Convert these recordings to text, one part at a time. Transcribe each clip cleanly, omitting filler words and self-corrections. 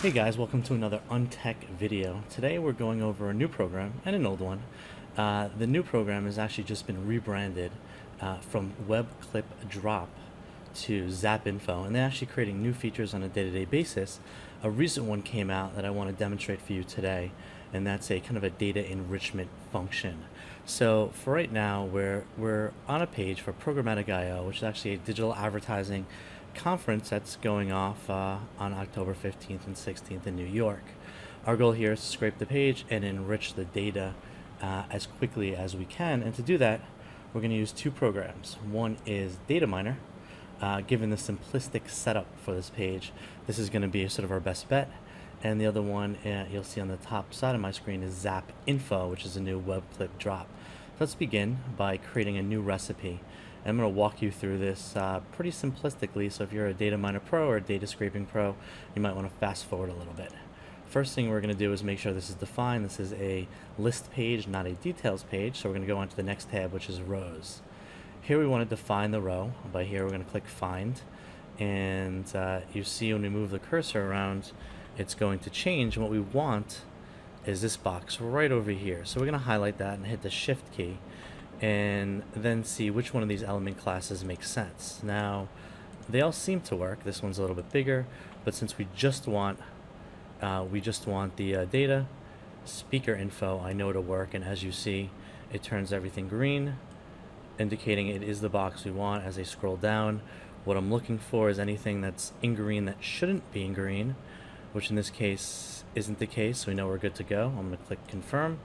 Hey guys, welcome to another Untech video. Today we're going over a new program and an old one. The new program has actually just been rebranded from Web Clip Drop to Zapinfo, and they're actually creating new features on a day-to-day basis. A recent one came out that I want to demonstrate for you today, and that's a kind of a data enrichment function. So for right now, we're on a page for Programmatic IO, which is actually a digital advertising conference that's going off on October 15th and 16th in New York. Our goal here is to scrape the page and enrich the data as quickly as we can, and to do that we're going to use two programs. One is Dataminer. Given the simplistic setup for this page, this is going to be sort of our best bet. And the other one you'll see on the top side of my screen is Zapinfo, which is a new web clip drop. So let's begin by creating a new recipe. And I'm going to walk you through this pretty simplistically, so if you're a data miner pro or a data scraping pro, you might want to fast forward a little bit. First thing we're going to do is make sure this is defined. This is a list page, not a details page, so we're going to go on to the next tab, which is rows. Here we want to define the row. By here we're going to click find, and you see when we move the cursor around, it's going to change. What we want is this box right over here. So we're going to highlight that and hit the shift key, and then see which one of these element classes makes sense. Now, they all seem to work. This one's a little bit bigger, but since we just want the data speaker info, I know it'll work. And as you see, it turns everything green, indicating it is the box we want. As I scroll down, what I'm looking for is anything that's in green that shouldn't be in green, which in this case isn't the case, so we know we're good to go. I'm going to click confirm,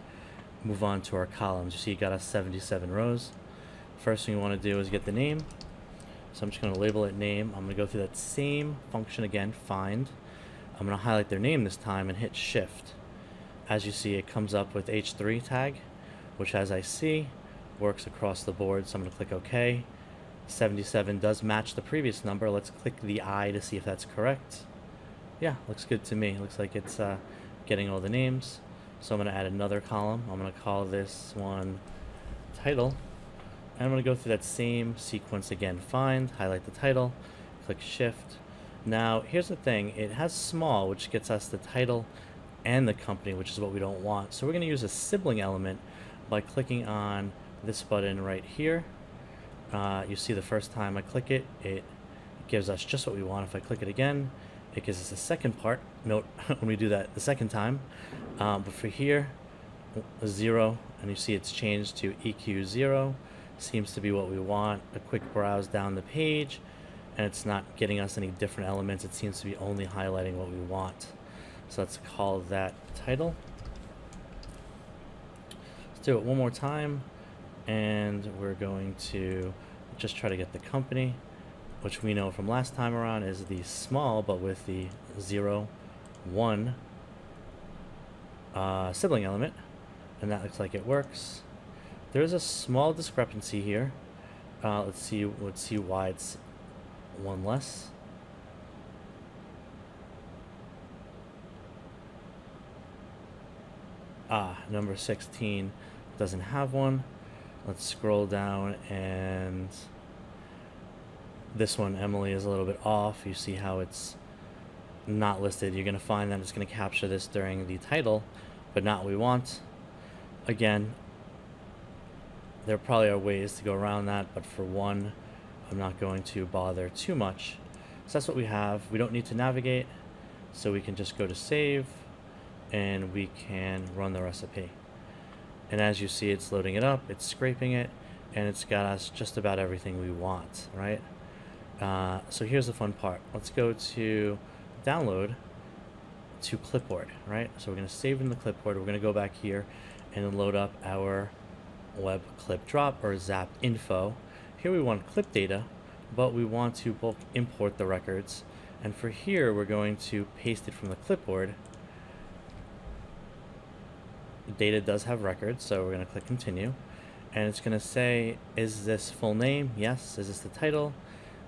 move on to our columns. You see you got us 77 rows. First thing we want to do is get the name, so I'm just going to label it name. I'm going to go through that same function again, find. I'm going to highlight their name this time and hit shift. As you see, it comes up with H3 tag, which, as I see, works across the board. So I'm going to click OK. 77 does match the previous number. Let's click the I to see if that's correct. Yeah, looks good to me. Looks like it's getting all the names. So I'm going to add another column. I'm going to call this one title. And I'm going to go through that same sequence again. Find, highlight the title, click shift. Now, here's the thing. It has small, which gets us the title and the company, which is what we don't want. So we're going to use a sibling element by clicking on this button right here. You see the first time I click it, it gives us just what we want. If I click it again, it gives us a second part. Note when we do that the second time. But for here, 0, and you see it's changed to EQ0. Seems to be what we want. A quick browse down the page, and it's not getting us any different elements. It seems to be only highlighting what we want. So let's call that title. Let's do it one more time, and we're going to just try to get the company, which we know from last time around is the small, but with the 0, 1 sibling element, and that looks like it works. There is a small discrepancy here. Let's see why it's one less. Number 16 doesn't have one. Let's scroll down, and this one, Emily, is a little bit off. You see how it's not listed. You're going to find that it's going to capture this during the title, but not what we want. Again, there probably are ways to go around that, but for one, I'm not going to bother too much. So that's what we have. We don't need to navigate, so we can just go to save, and we can run the recipe. And as you see, it's loading it up, it's scraping it, and it's got us just about everything we want, right? So here's the fun part. Let's go to download to clipboard, right? So we're going to save in the clipboard. We're going to go back here and load up our web clip drop, or Zapinfo. Here we want clip data, but we want to bulk import the records. And for here, we're going to paste it from the clipboard. The data does have records, so we're going to click continue. And it's going to say, is this full name? Yes. Is this the title?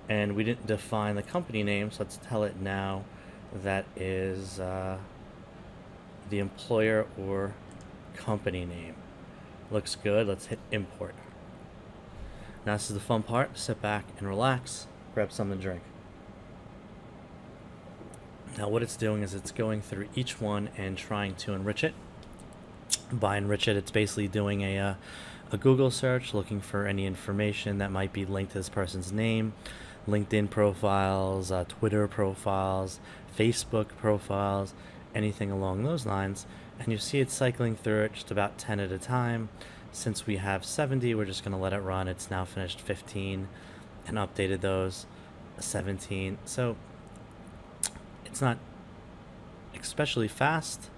And we didn't define the company name, so let's tell it now that is the employer or company name. Looks good. Let's hit import. Now this is the fun part. Sit back and relax. Grab something to drink. Now what it's doing is it's going through each one and trying to enrich it. By enrich it, it's basically doing a Google search, looking for any information that might be linked to this person's name, LinkedIn profiles, Twitter profiles, Facebook profiles, anything along those lines. And you see it cycling through it just about 10 at a time. Since we have 70, we're just going to let it run. It's now finished 15 and updated those 17. So it's not especially fast,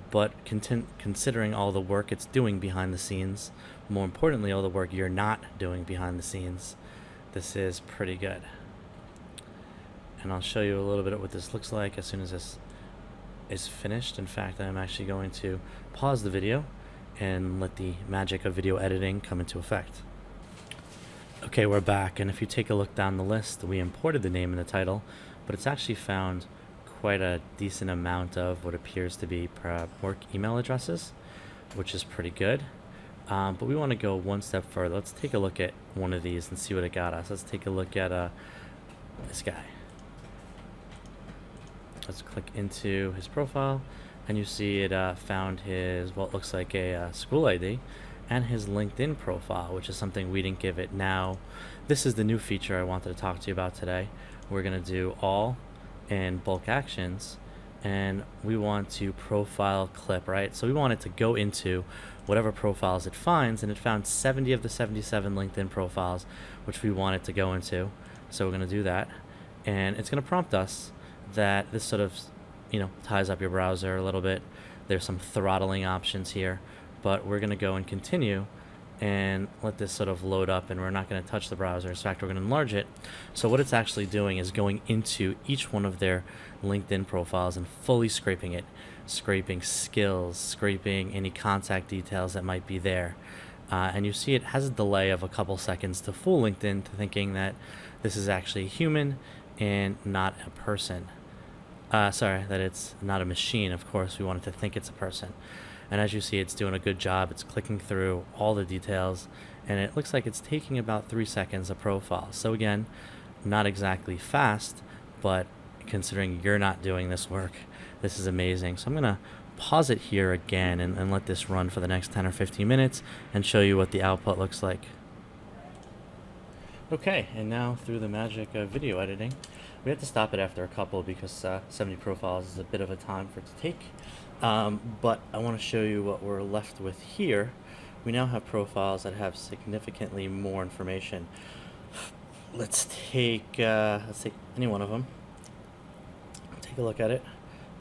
but considering all the work it's doing behind the scenes, more importantly, all the work you're not doing behind the scenes, this is pretty good. And I'll show you a little bit of what this looks like as soon as this is finished. In fact, I'm actually going to pause the video and let the magic of video editing come into effect. Okay, we're back, and if you take a look down the list, we imported the name and the title, but it's actually found quite a decent amount of what appears to be work email addresses, which is pretty good. But we want to go one step further. Let's take a look at one of these and see what it got us. Let's take a look at this guy. Let's click into his profile, and you see it found his, what looks like a school ID, and his LinkedIn profile, which is something we didn't give it. Now, this is the new feature I wanted to talk to you about today. We're going to do all and bulk actions, and we want to profile clip, right? So we want it to go into whatever profiles it finds, and it found 70 of the 77 LinkedIn profiles, which we want it to go into. So we're going to do that, and it's going to prompt us that this sort of, ties up your browser a little bit. There's some throttling options here, but we're going to go and continue and let this sort of load up, and we're not going to touch the browser. In fact, we're going to enlarge it. So what it's actually doing is going into each one of their LinkedIn profiles and fully scraping it, scraping skills, scraping any contact details that might be there. And you see it has a delay of a couple seconds to fool LinkedIn to thinking that this is actually a human and not a person. That it's not a machine. Of course, we want it to think it's a person. And as you see, it's doing a good job. It's clicking through all the details, and it looks like it's taking about 3 seconds a profile. So again, not exactly fast, but considering you're not doing this work, this is amazing. So I'm going to pause it here again and let this run for the next 10 or 15 minutes and show you what the output looks like. Okay, and now through the magic of video editing, we have to stop it after a couple because 70 profiles is a bit of a time for it to take. But I want to show you what we're left with here. We now have profiles that have significantly more information. Let's take any one of them. Take a look at it.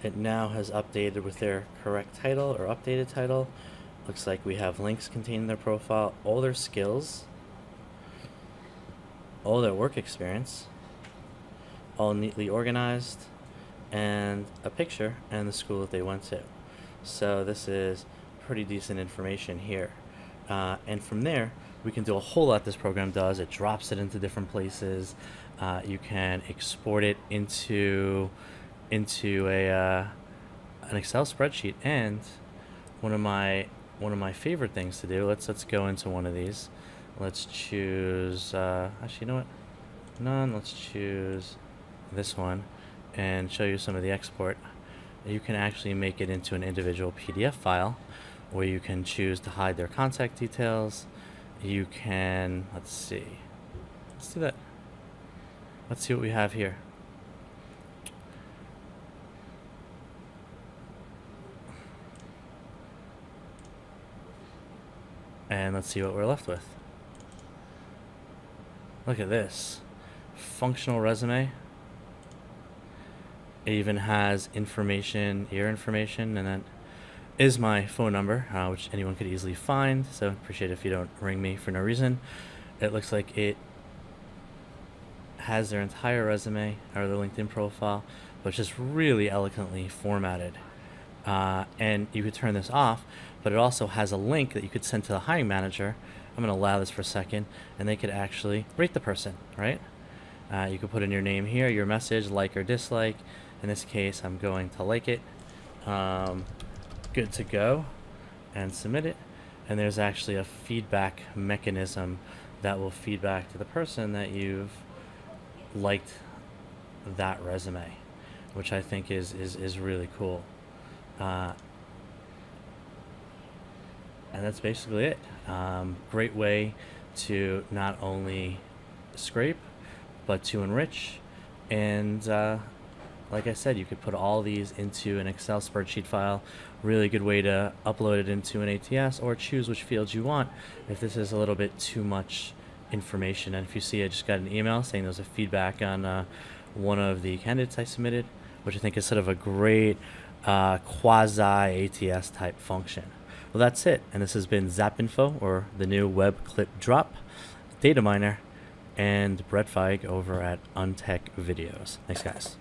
It now has updated with their correct title or updated title. Looks like we have links contained in their profile, all their skills, all their work experience, all neatly organized, and a picture and the school that they went to. So this is pretty decent information here. And from there, we can do a whole lot this program does. It drops it into different places. You can export it into an Excel spreadsheet. And one of my favorite things to do, let's go into one of these. Let's choose, actually, you know what? None. Let's choose this one and show you some of the export. You can actually make it into an individual PDF file where you can choose to hide their contact details. You can, let's do that. Let's see what we have here. And let's see what we're left with. Look at this. Functional resume. It even has information, your information, and that is my phone number, which anyone could easily find. So appreciate it if you don't ring me for no reason. It looks like it has their entire resume or their LinkedIn profile, but it's just really eloquently formatted. And you could turn this off, but it also has a link that you could send to the hiring manager. I'm going to allow this for a second, and they could actually rate the person, right? You could put in your name here, your message, like or dislike. In this case, I'm going to like it. Good to go, and submit it. And there's actually a feedback mechanism that will feed back to the person that you've liked that resume. which I think is really cool. And that's basically it. Great way to not only scrape, but to enrich. And like I said, you could put all these into an Excel spreadsheet file. Really good way to upload it into an ATS or choose which fields you want if this is a little bit too much information. And if you see, I just got an email saying there's a feedback on one of the candidates I submitted, which I think is sort of a great quasi ATS type function. Well, that's it. And this has been Zapinfo, or the new web clip drop, Dataminer, and Brett Feig over at Untech Videos. Thanks, guys.